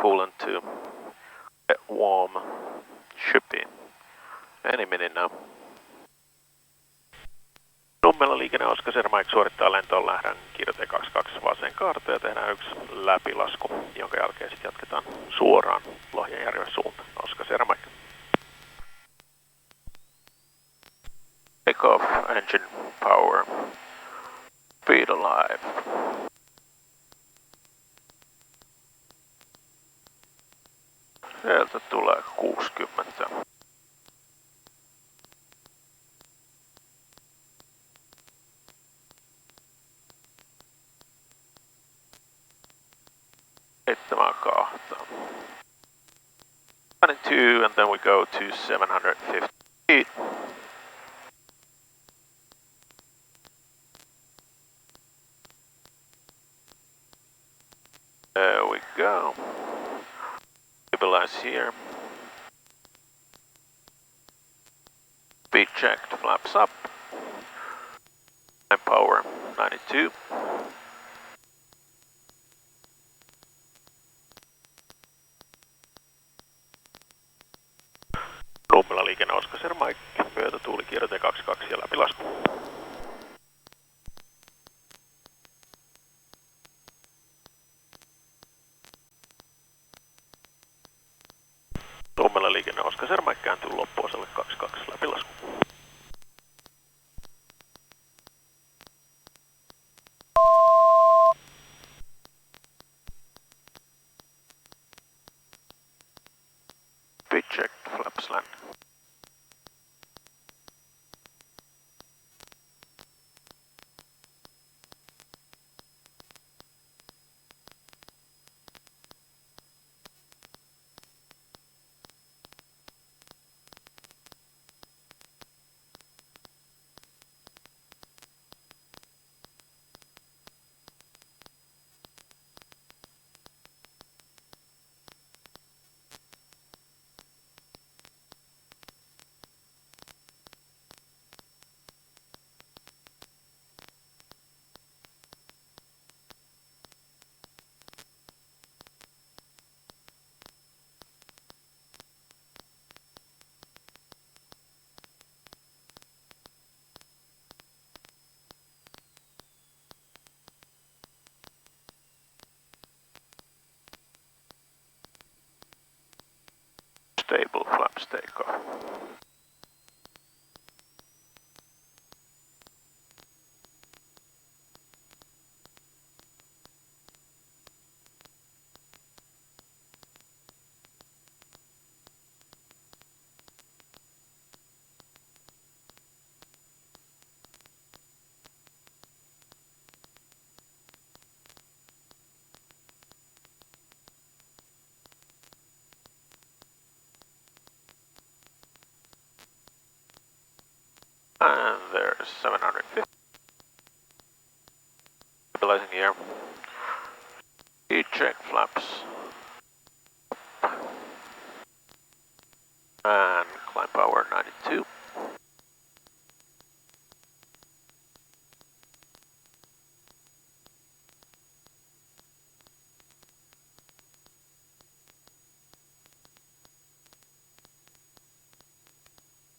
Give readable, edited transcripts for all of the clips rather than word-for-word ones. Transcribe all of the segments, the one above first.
coolant to get warm. Should be any minute now. Nummela liikenne Oscar Mike suorittaa lentoon lähdön kirjoite 22 vasen kaarta ja tehdään yksi läpilasku, jonka jälkeen sitten jatketaan suoraan Lohjanjärven suuntaan. Oscar Mike. Takeoff, engine power, speed alive. Sieltä tulee 60. Seitsemän kahta. 22 and then we go to 750 feet. There we go. Stabilize here. Speed checked, flaps up. And power 92. Nummela liikenne Oscar Mike, myötätuuli kierrote 22 ja läpilasku. Nummela liikenne Oscar Mike kääntyy loppuosalle 22 läpilasku. Speed check, flaps land. Stable flaps takeoff. And there's 750. Stabilizing here. Speed check flaps. And climb power 92.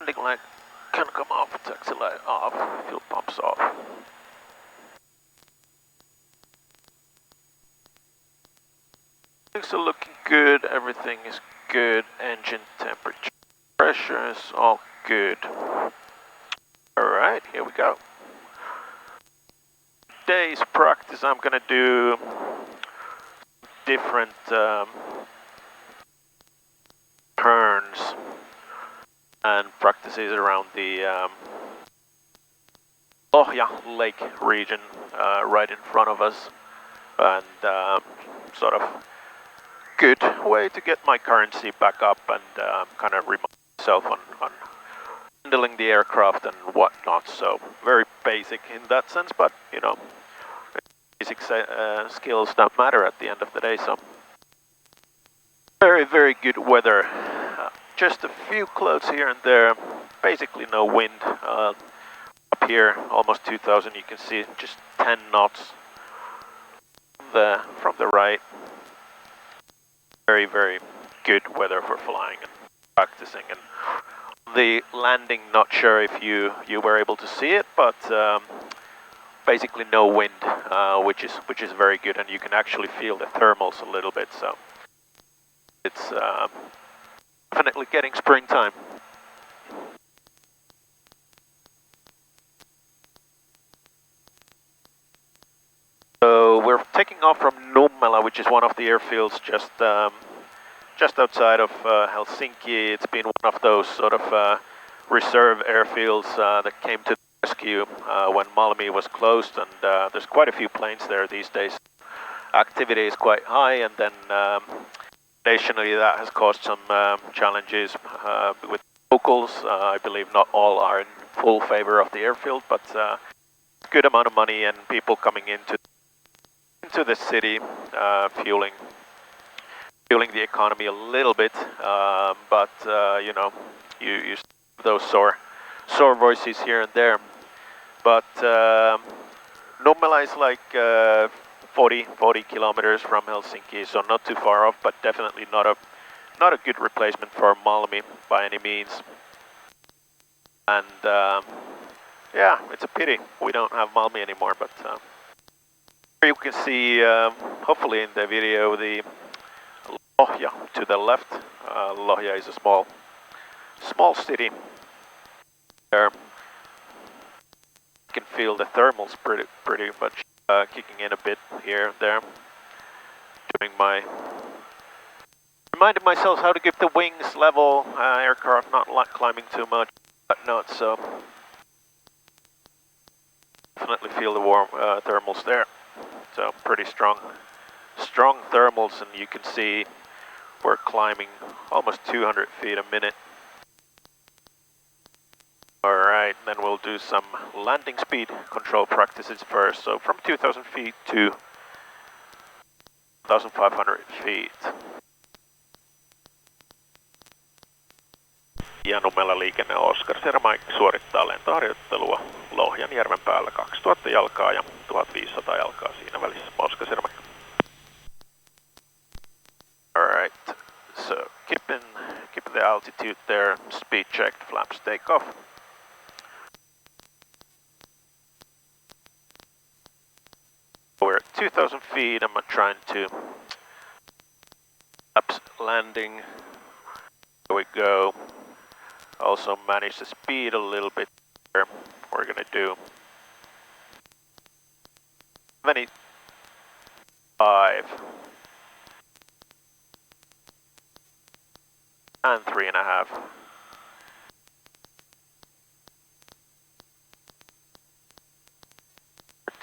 Landing leg can come off, taxi light off, fuel pumps off. Things are looking good, everything is good, engine temperature, pressure is all good. Alright, here we go. Today's practice I'm gonna do different turns and practices around the Lohja Lake region right in front of us, and sort of good way to get my currency back up and kind of remind myself on handling the aircraft and whatnot. So very basic in that sense, but you know, basic skills that matter at the end of the day. So very, very good weather. Just a few clouds here and there, basically no wind. Up here, almost 2000, you can see just 10 knots from the right. very, very good weather for flying and practicing. And the landing, not sure if you were able to see it, but basically no wind, which is very good, and you can actually feel the thermals a little bit. So it's definitely getting springtime. So we're taking off from Nummela, which is one of the airfields just outside of Helsinki. It's been one of those sort of reserve airfields that came to the rescue when Malmi was closed, and there's quite a few planes there these days. Activity is quite high, and then additionally that has caused some challenges with locals. I believe not all are in full favor of the airfield, but good amount of money and people coming into the city, fueling the economy a little bit, but you know, you those sore voices here and there. But Nummela is like 40 kilometers from Helsinki, so not too far off, but definitely not a good replacement for Malmi by any means. And yeah, it's a pity we don't have Malmi anymore, but you can see, hopefully in the video, the Lohja to the left. Lohja is a small city. There, you can feel the thermals pretty much kicking in a bit here and there. Reminded myself how to keep the wings level, aircraft not climbing too much, but not so. Definitely feel the warm thermals there. So pretty strong thermals, and you can see we're climbing almost 200 feet a minute. Alright, then we'll do some landing speed control practices first. So from 2000 feet to 1500 feet. Ja Nummela liikenne Oscar Sierra Mike suorittaa lentoharjoittelua Lohjanjärven päällä 2000 jalkaa ja 1500 jalkaa siinä välissä. Oscar Sierra Mike. Alright, so keep the altitude there, speed checked, flaps take off. We're at 2000 feet, I'm trying to flaps landing. Here we go. Also manage the speed a little bit here. We're gonna do 75 and 3.5.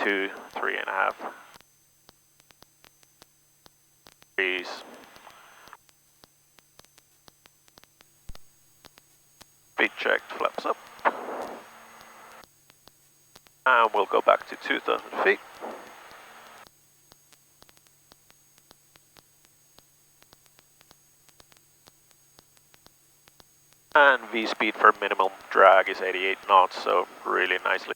2, 3.5. Breeze. Speed checked, flaps up. And we'll go back to 2000 feet. And V-speed for minimum drag is 88 knots, so really nicely.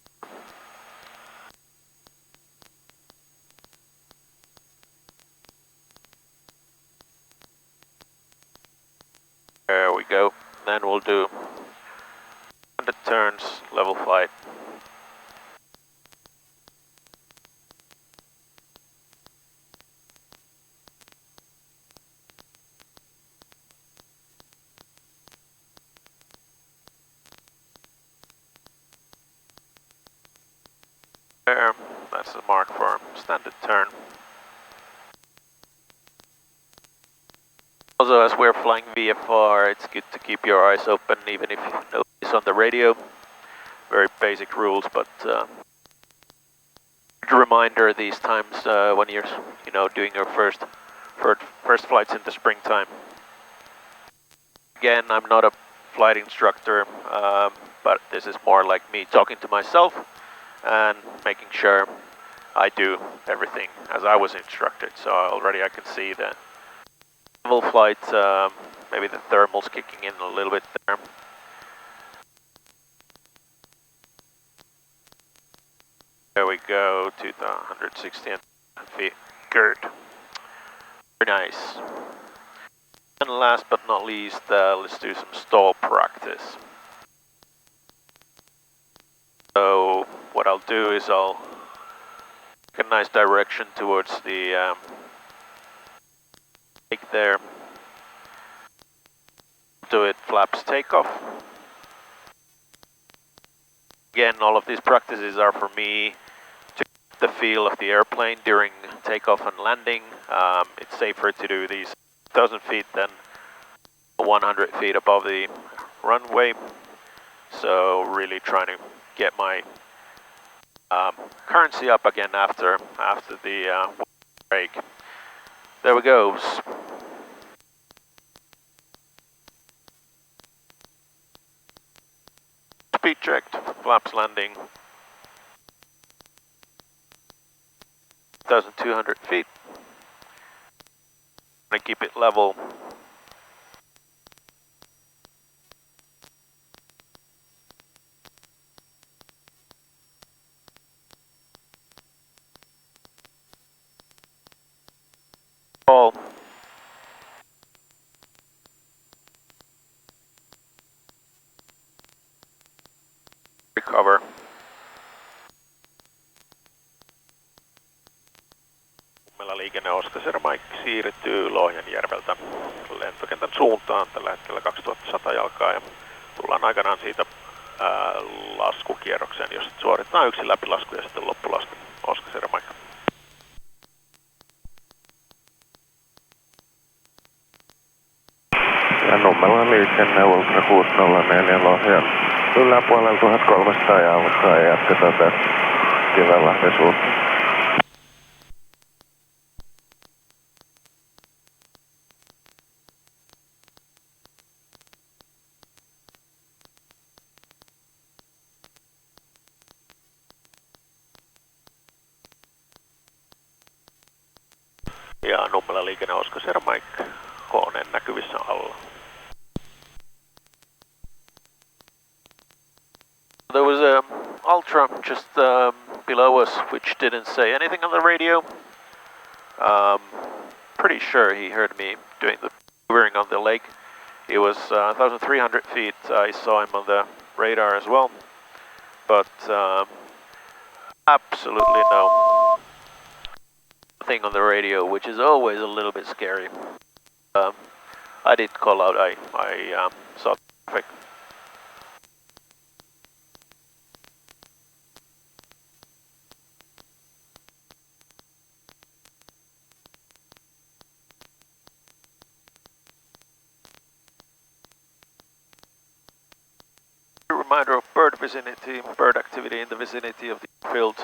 There we go. Then we'll do 100 turns, level flight. There, that's the mark for standard turn. Also, as we're flying VFR, it's good to keep your eyes open even if nobody's on the radio. Very basic rules, but good reminder these times when you're, doing your first flights in the springtime. Again, I'm not a flight instructor, but this is more like me talking to myself and making sure I do everything as I was instructed. So already I can see the level flight, maybe the thermals kicking in a little bit there. There we go, 260 feet. Good. Very nice. And last but not least, let's do some stall practice. So what I'll do is I'll take a nice direction towards the lake there. Do it flaps takeoff. Again, all of these practices are for me to get the feel of the airplane during takeoff and landing. It's safer to do these 1,000 feet than 100 feet above the runway. So really trying to get my currency up again after the break. There we go. Speed checked, flaps landing. 1,200 feet. I keep it level. All. Recover. Nummela liikenne Oskasera Mike siirtyy Lohjanjärveltä lentokentän suuntaan tällä hetkellä 2100 jalkaa ja tullaan aikanaan siitä laskukierrokseen, jos suoritetaan yksi läpilasku ja sitten loppulasku. Oskasera Mike. Ja Nummelan liikenne Ultra 604 Lohjan yläpuolella 1300 jalkaa ja jatketaan tästä Kivenlahden suuntaan. Ja Nummela liikenne Oskasera Mike, koneen näkyvissä alla. There was a Ultra just below us which didn't say anything on the radio. Pretty sure he heard me doing the maneuvering on the lake. He was 1,300 feet. I saw him on the radar as well, but absolutely nothing on the radio, which is always a little bit scary. I did call out. I saw traffic. Reminder of bird activity in the vicinity of the airfield.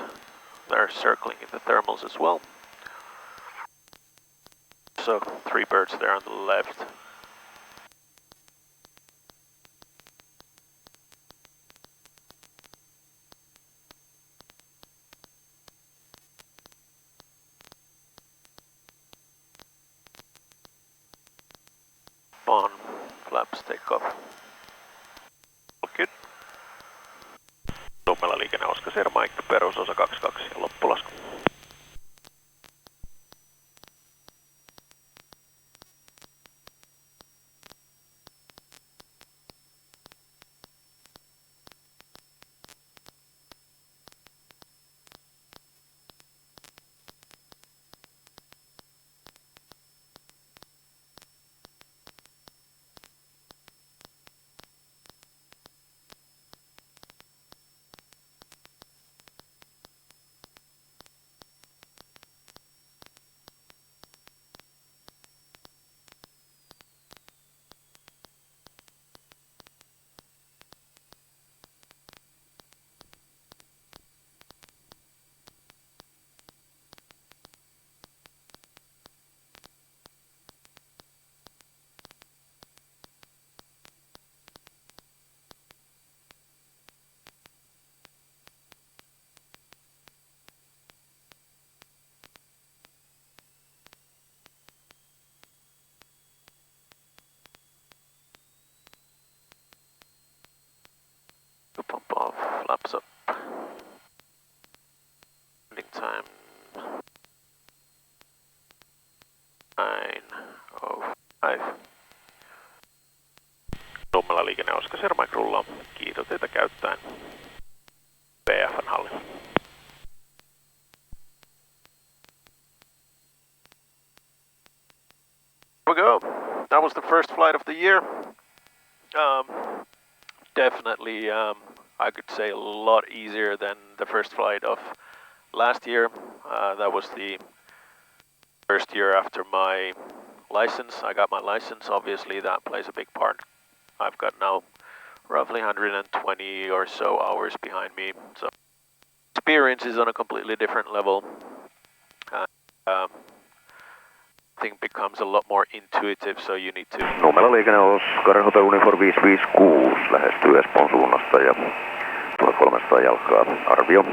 They're circling in the thermals as well. So 3 birds there on the left. On flaps takeoff. Good. Nummela liikenne Oskasera Mike, perusosa 22 ja loppulasku. Pump off, flaps up. Landing time 9:05. liikenne Oskar Sermaik rullaa kiitoteitä käyttäen PF:n halli. Here we go. That was the first flight of the year. Definitely, I could say a lot easier than the first flight of last year. That was the first year after my license. I got my license, obviously that plays a big part. I've got now roughly 120 or so hours behind me, so experience is on a completely different level. Thing becomes a lot more intuitive, so you need to... Nummela liikenne Oscar Hotel Unifor 556 lähestyy Espoon suunnasta ja 1300 jalkaa. Arvio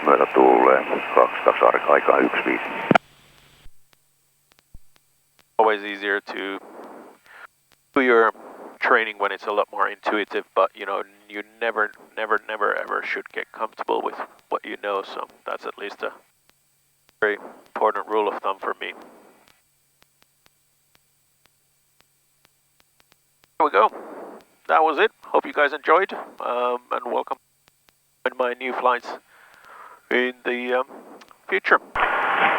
myötä tulee 22 aikaa 15. Always easier to do your training when it's a lot more intuitive, but you know, you never ever should get comfortable with what you know, so that's at least a very important rule of thumb for me. There we go. That was it. Hope you guys enjoyed, and welcome to my new flights in the future.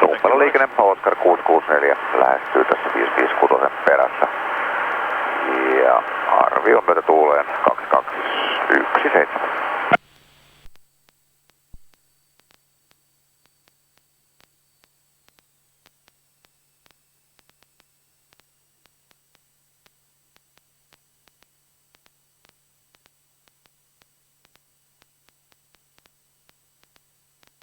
Nummela liikenne Oscar 664 lähestyy tässä 556 perässä. Ja arvio myötä tuuleen 2217.